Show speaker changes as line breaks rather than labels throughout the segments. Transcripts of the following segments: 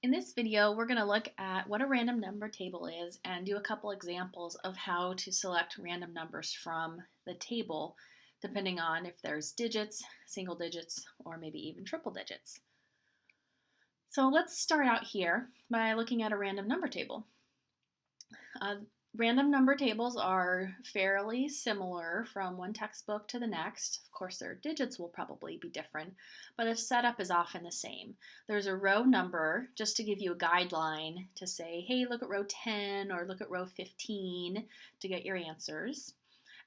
In this video, we're going to look at what a random number table is and do a couple examples of how to select random numbers from the table, depending on if there's digits, single digits, or maybe even triple digits. So let's start out here by looking at a random number table. Random number tables are fairly similar from one textbook to the next. Of course, their digits will probably be different, but the setup is often the same. There's a row number just to give you a guideline to say, hey, look at row 10 or look at row 15 to get your answers.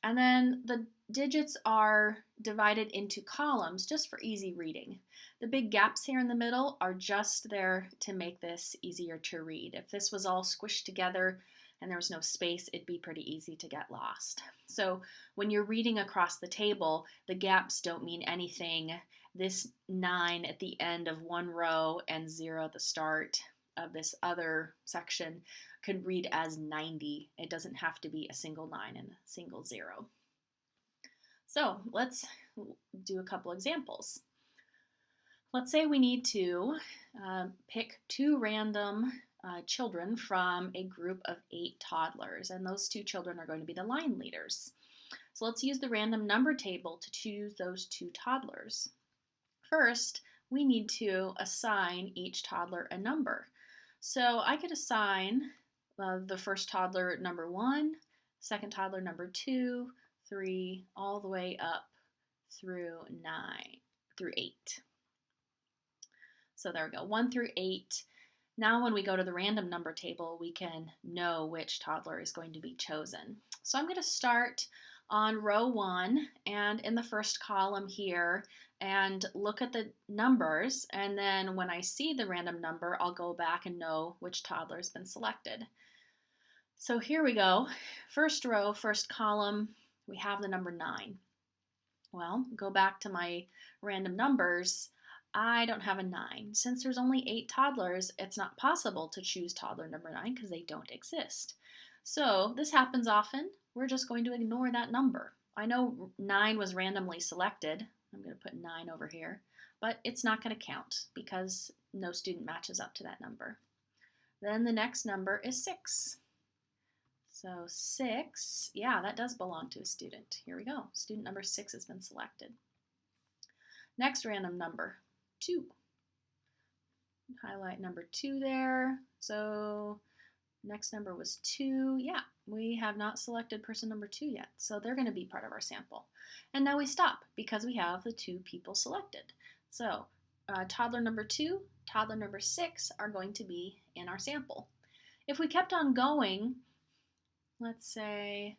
And then the digits are divided into columns just for easy reading. The big gaps here in the middle are just there to make this easier to read. If this was all squished together, and there was no space, it'd be pretty easy to get lost. So when you're reading across the table, the gaps don't mean anything. This 9 at the end of one row and 0 at the start of this other section could read as 90. It doesn't have to be a single 9 and a single 0. So let's do a couple examples. Let's say we need to pick two random children from a group of 8 toddlers, and those 2 children are going to be the line leaders. So let's use the random number table to choose those 2 toddlers. First, we need to assign each toddler a number. So I could assign the first toddler number 1, second toddler number 2, 3, all the way up through 8. So there we go, 1 through 8. Now when we go to the random number table, we can know which toddler is going to be chosen. So I'm going to start on row 1 and in the first column here and look at the numbers, and then when I see the random number, I'll go back and know which toddler has been selected. So here we go. First row, first column, we have the number 9. Well, go back to my random numbers. I don't have a 9. Since there's only 8 toddlers, it's not possible to choose toddler number 9 because they don't exist. So this happens often. We're just going to ignore that number. I know 9 was randomly selected. I'm going to put 9 over here, but it's not going to count because no student matches up to that number. Then the next number is 6. So 6, yeah, that does belong to a student. Here we go. Student number 6 has been selected. Next random number, 2. Highlight number 2 there. So next number was 2. Yeah, we have not selected person number 2 yet, so they're going to be part of our sample. And now we stop because we have the 2 people selected. So toddler number 2, toddler number 6 are going to be in our sample. If we kept on going, let's say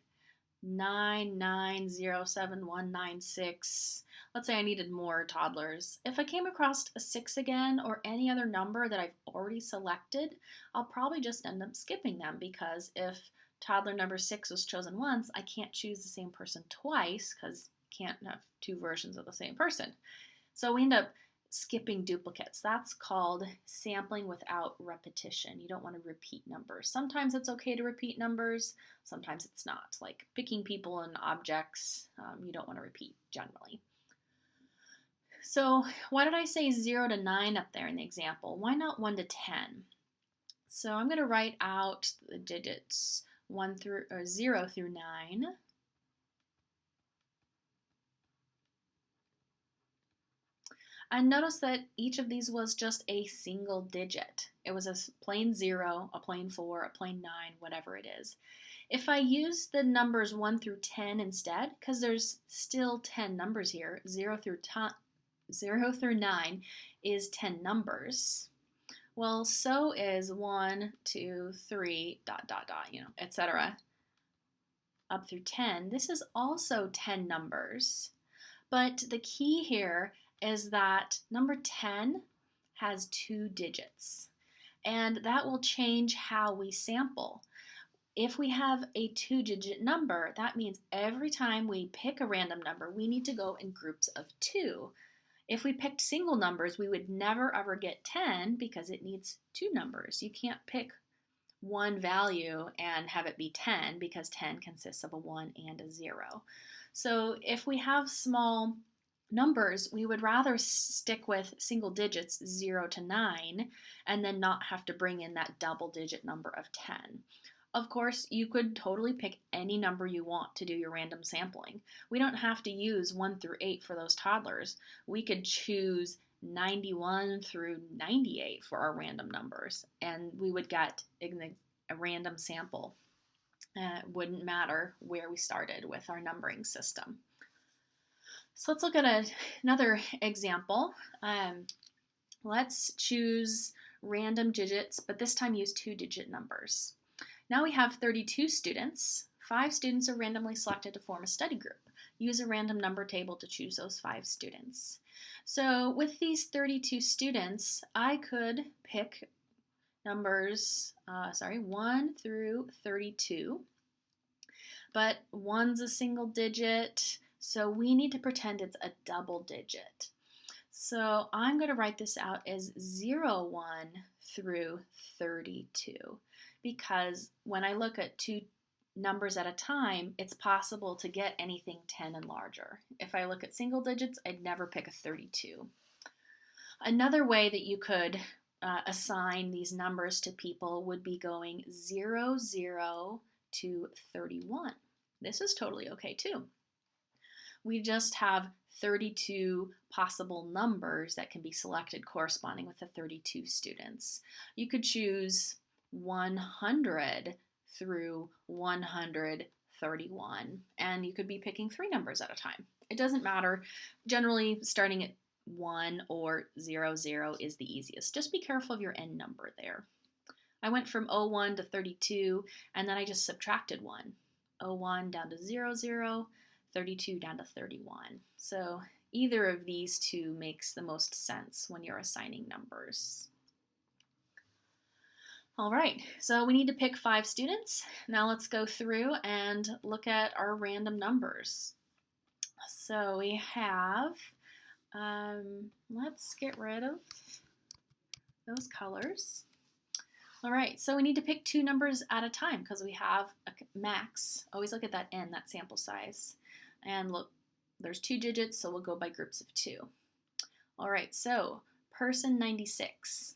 9907196. Let's say I needed more toddlers. If I came across a 6 again or any other number that I've already selected, I'll probably just end up skipping them because if toddler number 6 was chosen once, I can't choose the same person twice because you can't have 2 versions of the same person. So we end up skipping duplicates. That's called sampling without repetition. You don't want to repeat numbers. Sometimes it's okay to repeat numbers, sometimes it's not. Like picking people and objects, you don't want to repeat generally. So why did I say 0 to 9 up there in the example? Why not 1 to 10? So I'm going to write out the digits 0 through 9. And notice that each of these was just a single digit. It was a plain 0, a plain 4, a plain 9, whatever it is. If I use the numbers 1 through 10 instead, because there's still 10 numbers here, 0 through 9 is 10 numbers. Well, so is 1, 2, 3, ... etc. up through 10. This is also 10 numbers. But the key here is that number 10 has 2 digits, and that will change how we sample. If we have a 2-digit number, that means every time we pick a random number, we need to go in groups of 2. If we picked single numbers, we would never ever get 10 because it needs 2 numbers. You can't pick one value and have it be 10 because 10 consists of a 1 and a 0. So if we have small Numbers, we would rather stick with single digits 0 to 9 and then not have to bring in that double digit number of 10. Of course, you could totally pick any number you want to do your random sampling. We don't have to use 1 through 8 for those toddlers. We could choose 91 through 98 for our random numbers, and we would get a random sample. It wouldn't matter where we started with our numbering system. So let's look at another example. Let's choose random digits, but this time use 2-digit numbers. Now we have 32 students. 5 students are randomly selected to form a study group. Use a random number table to choose those 5 students. So with these 32 students, I could pick numbers, 1 through 32. But 1's a single digit, so we need to pretend it's a double digit. So I'm going to write this out as 1 through 32, because when I look at 2 numbers at a time, it's possible to get anything 10 and larger. If I look at single digits, I'd never pick a 32. Another way that you could assign these numbers to people would be going 0, 0 to 31. This is totally okay too. We just have 32 possible numbers that can be selected corresponding with the 32 students. You could choose 100 through 131, and you could be picking 3 numbers at a time. It doesn't matter. Generally, starting at 1 or 0, 0 is the easiest. Just be careful of your end number there. I went from 01 to 32, and then I just subtracted 1. 01 down to 0, 0, 32 down to 31. So either of these two makes the most sense when you're assigning numbers. All right, so we need to pick 5 students. Now let's go through and look at our random numbers. So we have, let's get rid of those colors. All right, so we need to pick 2 numbers at a time because we have a max. Always look at that n, that sample size. And look, there's 2 digits, so we'll go by groups of 2. All right, so person 96.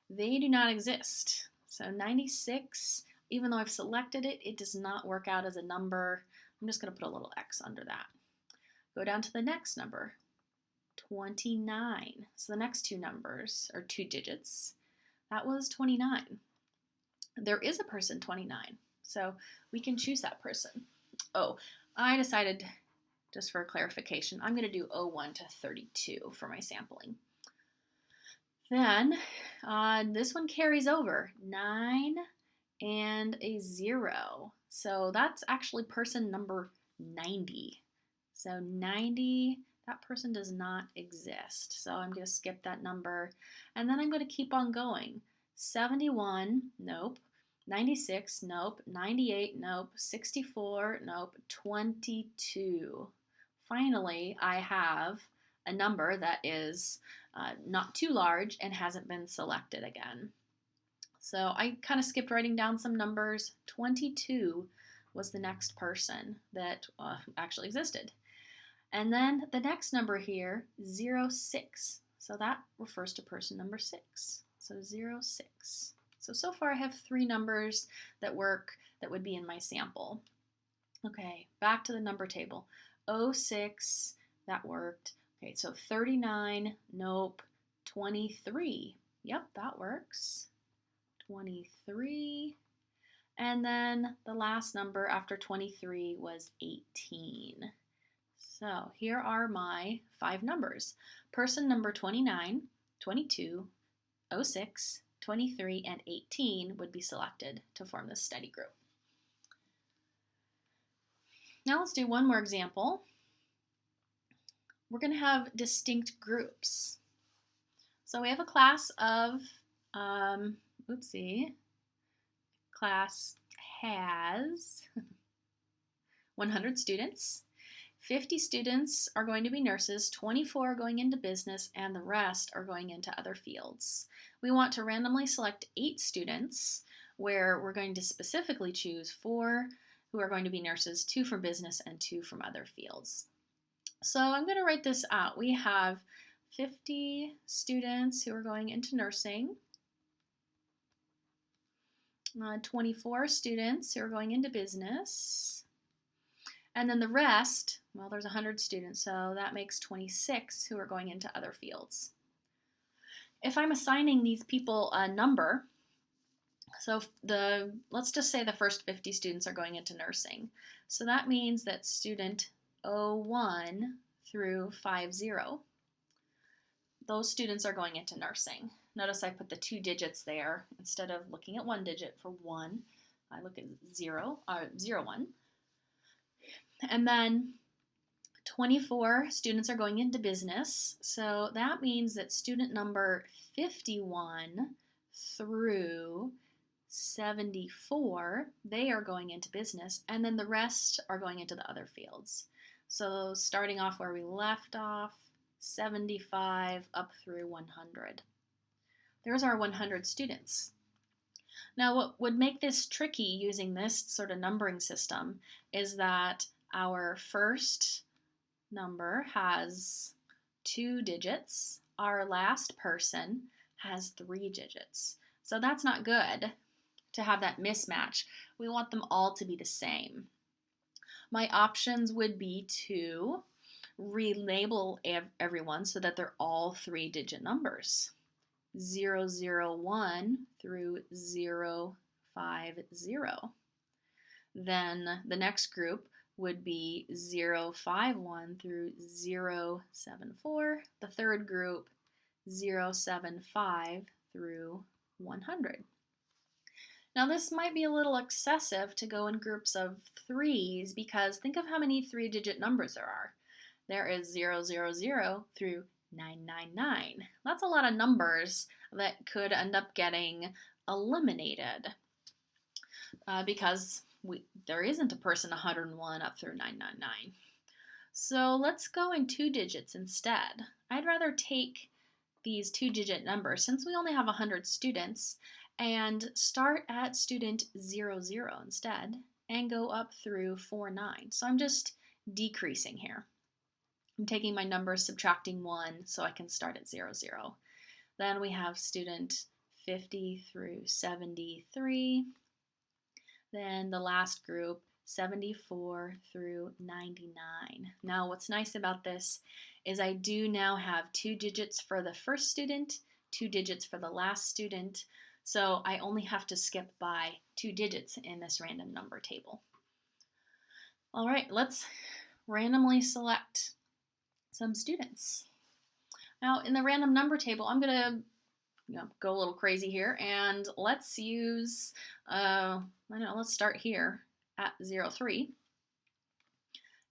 They do not exist. So 96, even though I've selected it, it does not work out as a number. I'm just going to put a little X under that. Go down to the next number, 29. So the next 2 numbers, or 2 digits, that was 29. There is a person 29, so we can choose that person. Oh, I decided, just for clarification, I'm going to do 01 to 32 for my sampling. Then this one carries over, 9 and a 0. So that's actually person number 90. So 90, that person does not exist. So I'm going to skip that number. And then I'm going to keep on going. 71, nope. 96, nope. 98, nope. 64, nope. 22. Finally, I have a number that is not too large and hasn't been selected again. So I kind of skipped writing down some numbers. 22 was the next person that actually existed. And then the next number here, 06. So that refers to person number 6. So 06. So far I have 3 numbers that work that would be in my sample. Okay, back to the number table. 06, that worked. Okay, so 39, nope. 23, yep, that works. 23. And then the last number after 23 was 18. So here are my 5 numbers. Person number 29, 22, 06, 23, and 18 would be selected to form this study group. Now let's do one more example. We're going to have distinct groups. So we have a class of, class has 100 students. 50 students are going to be nurses, 24 are going into business, and the rest are going into other fields. We want to randomly select 8 students where we're going to specifically choose 4 who are going to be nurses, 2 from business, and 2 from other fields. So I'm going to write this out. We have 50 students who are going into nursing, 24 students who are going into business, and then the rest, well, there's 100 students, so that makes 26 who are going into other fields. If I'm assigning these people a number, so let's just say the first 50 students are going into nursing. So that means that student 01 through 50, those students are going into nursing. Notice I put the 2 digits there. Instead of looking at 1 digit for 1, I look at 0, 1. And then 24 students are going into business. So that means that student number 51 through 74, they are going into business, and then the rest are going into the other fields. So starting off where we left off, 75 up through 100. There's our 100 students. Now, what would make this tricky using this sort of numbering system is that our first number has 2 digits. Our last person has 3 digits. So that's not good to have that mismatch. We want them all to be the same. My options would be to relabel everyone so that they're all 3-digit numbers. 001 through 050. Then the next group would be 051 through 074. The third group, 075 through 100. Now this might be a little excessive to go in groups of 3s because think of how many 3-digit numbers there are. There is 000 through 999. That's a lot of numbers that could end up getting eliminated because there isn't a person 101 up through 999. So let's go in 2 digits instead. I'd rather take these 2-digit numbers, since we only have 100 students, and start at student 00 instead and go up through 49. So I'm just decreasing here. I'm taking my numbers, subtracting 1 so I can start at 00. Then we have student 50 through 73. Then the last group, 74 through 99. Now what's nice about this is I do now have 2 digits for the first student, 2 digits for the last student, so I only have to skip by 2 digits in this random number table. All right, let's randomly select some students. Now in the random number table, I'm going to go a little crazy here, and let's use, let's start here at 03.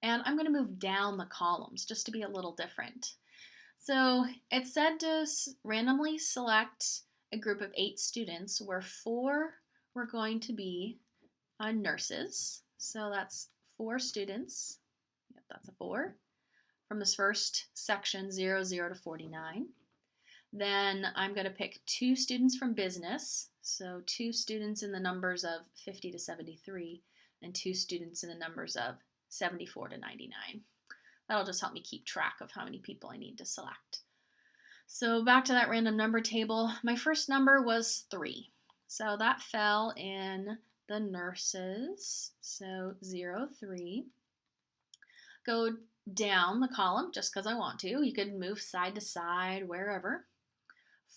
And I'm going to move down the columns just to be a little different. So it said to randomly select a group of 8 students where 4 were going to be nurses. So that's 4 students. Yep, that's a 4. From this first section, 00 to 49. Then I'm going to pick 2 students from business. So 2 students in the numbers of 50 to 73 and 2 students in the numbers of 74 to 99. That'll just help me keep track of how many people I need to select. So back to that random number table, my first number was 3. So that fell in the nurses, so 03. Go down the column just because I want to. You could move side to side, wherever.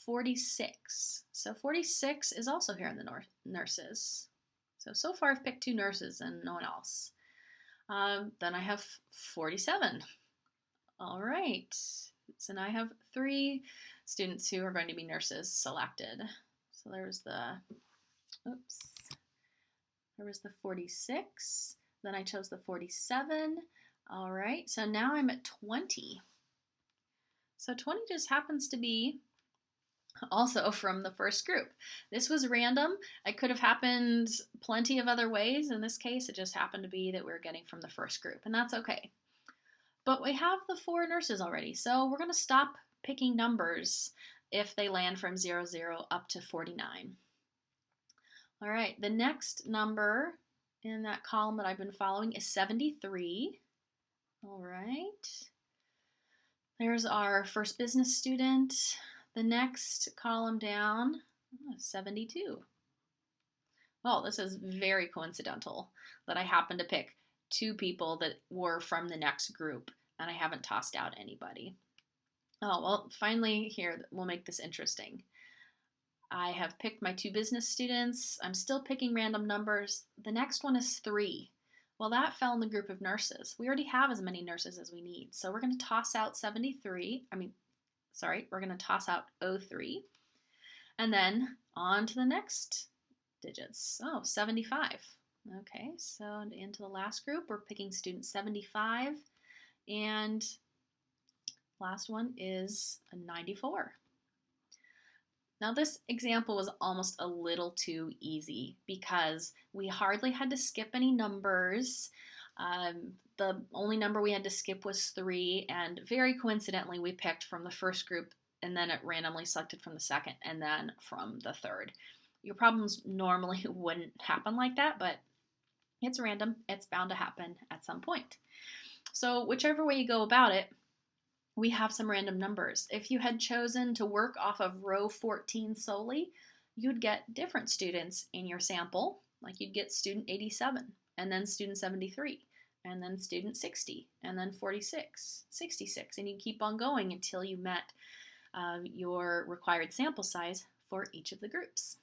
46. So 46 is also here in the nurses. So far I've picked 2 nurses and no one else. Then I have 47. All right. So now I have 3 students who are going to be nurses selected. So there was the 46. Then I chose the 47. All right. So now I'm at 20. So 20 just happens to be also from the first group. This was random. It could have happened plenty of other ways. In this case, it just happened to be that we were getting from the first group, and that's okay. But we have the 4 nurses already, so we're going to stop picking numbers if they land from 00 up to 49. All right, the next number in that column that I've been following is 73. All right, There's our first business student. The next column down, 72. Well, this is very coincidental that I happened to pick two people that were from the next group, and I haven't tossed out anybody. Oh, well, finally here, we'll make this interesting. I have picked my two business students. I'm still picking random numbers. The next one is 3. Well, that fell in the group of nurses. We already have as many nurses as we need. So we're going to toss out 73. We're going to toss out 03. And then on to the next digits. Oh, 75. Okay, so into the last group, we're picking student 75. And last one is a 94. Now this example was almost a little too easy because we hardly had to skip any numbers. The only number we had to skip was 3, and very coincidentally we picked from the first group, and then it randomly selected from the second, and then from the third. Your problems normally wouldn't happen like that, but it's random. It's bound to happen at some point. So whichever way you go about it, we have some random numbers. If you had chosen to work off of row 14 solely, you'd get different students in your sample. Like you'd get student 87, and then student 73, and then student 60, and then 46, 66, and you keep on going until you met your required sample size for each of the groups.